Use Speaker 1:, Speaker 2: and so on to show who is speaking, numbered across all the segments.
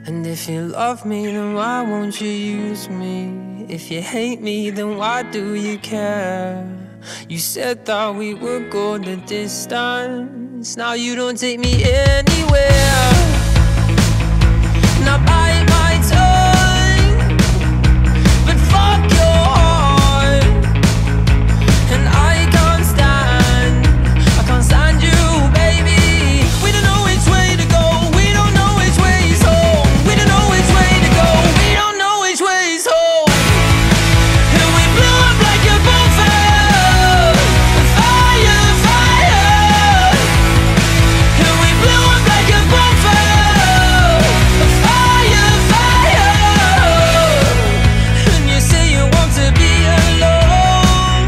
Speaker 1: And if you love me, then why won't you use me? If you hate me, then why do you care? You said that we would go the distance. Now you don't take me anywhere. Now bite my tongue, but fuck your heart. And I can't stand you, baby. We don't know which way to go. We don't know which way is home. We don't know which way to go. We don't know which way is home. And we blew up like a bonfire, fire, fire. And we blew up like a bonfire, fire, fire. And you say you want to be alone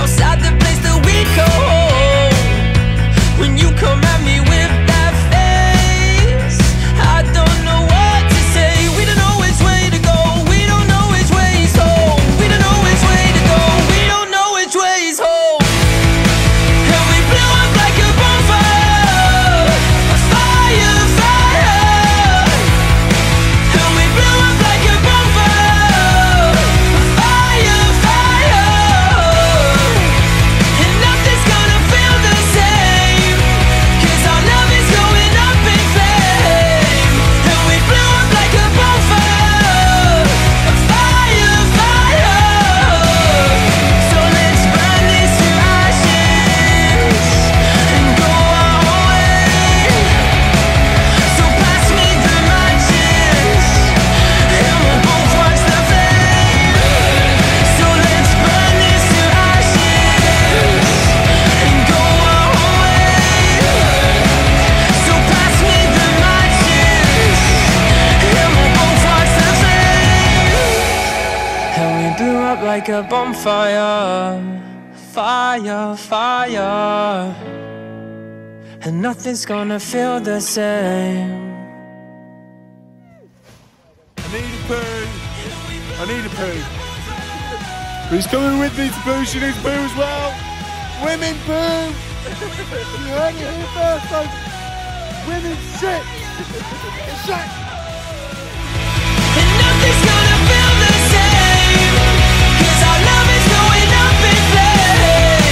Speaker 1: outside the place that we call home. When you come at me with that face, I don't know what to say. We don't know which way to go. We don't know which way is home. We don't know which way to go. We don't know which way is home. And we blew up like a bonfire, a fire, fire. And we blew up like a bonfire, a fire, fire. And nothing's gonna feel the same, 'cause our love is going up in flame. And we blew up like a bonfire, a fire, fire. So let's burn this to ashes and go our way. So pass me the matches and we'll both watch the flame. So let's burn this to ashes and go our way. So pass me the matches and we'll both watch the flame. And we blew up like a bonfire, fire, fire. And nothing's gonna feel the same.
Speaker 2: I need a poo. I need a poo. Who's coming with me to poo? She needs poo as well. Women poo. You heard it here first, folks. Women shit. Shit.
Speaker 1: And nothing's gonna feel the same, 'cause our love is going up in flame.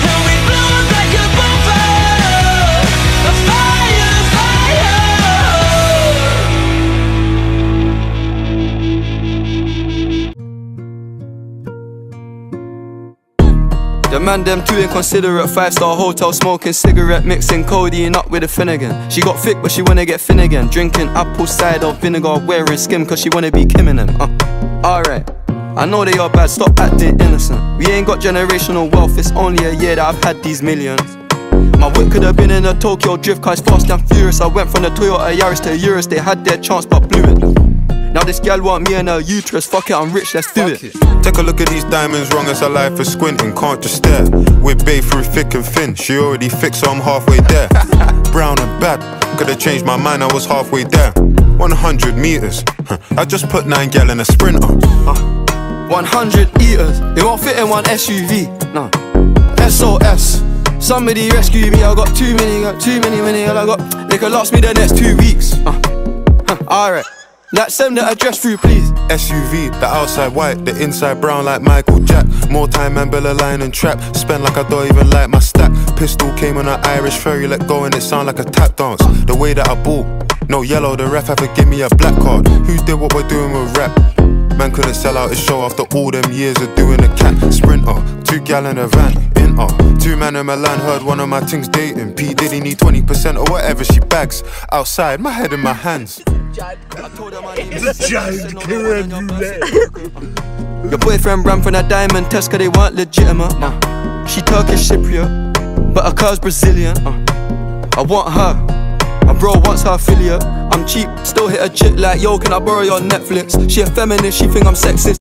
Speaker 1: And we blow up like a bonfire, a fire, fire.
Speaker 3: The man them too inconsiderate, 5-star hotel smoking cigarette, mixing codeine up with a Finnegan. She got thick but she wanna get thin again, drinking apple cider vinegar, wearing skim cause she wanna be Kim in them. Alright, I know they are bad, stop acting innocent. We ain't got generational wealth, it's only a year that I've had these millions. My whip could have been in a Tokyo drift car, it's fast and furious. I went from the Toyota Yaris to Urus, they had their chance but blew it. Now this gal want me and her uterus, fuck it, I'm rich, let's do it.
Speaker 4: Take a look at these diamonds, wrong as her life is squinting, can't just stare. We're bae through thick and thin, she already fixed so I'm halfway there. Brown and bad, could've changed my mind, I was halfway there. 100 meters, I just put 9 gal in a Sprinter.
Speaker 3: 100 eaters, it won't fit in one SUV, no. SOS, somebody rescue me, I got too many, I got, they could last me the next 2 weeks. Alright. Like send the address through please.
Speaker 4: SUV, the outside white, the inside brown like Michael Jack. More time and Bella line and trap, spend like I don't even like my stack. Pistol came on an Irish ferry, let go and it sound like a tap dance. The way that I bought, no yellow, the ref had to give me a black card. Who did what we're doing with rap? Man couldn't sell out his show after all them years of doing a cat. Sprinter, 2 gal in a van, in 2 man in Milan, heard one of my things dating. P Diddy need 20% or whatever she bags. Outside, my head in my hands.
Speaker 3: Your boyfriend ran from that diamond test cause they weren't legitimate. She Turkish Cypriot, but her car's Brazilian. I want her, my bro wants her affiliate. I'm cheap, still hit a chick like yo, can I borrow your Netflix? She a feminist, she think I'm sexist.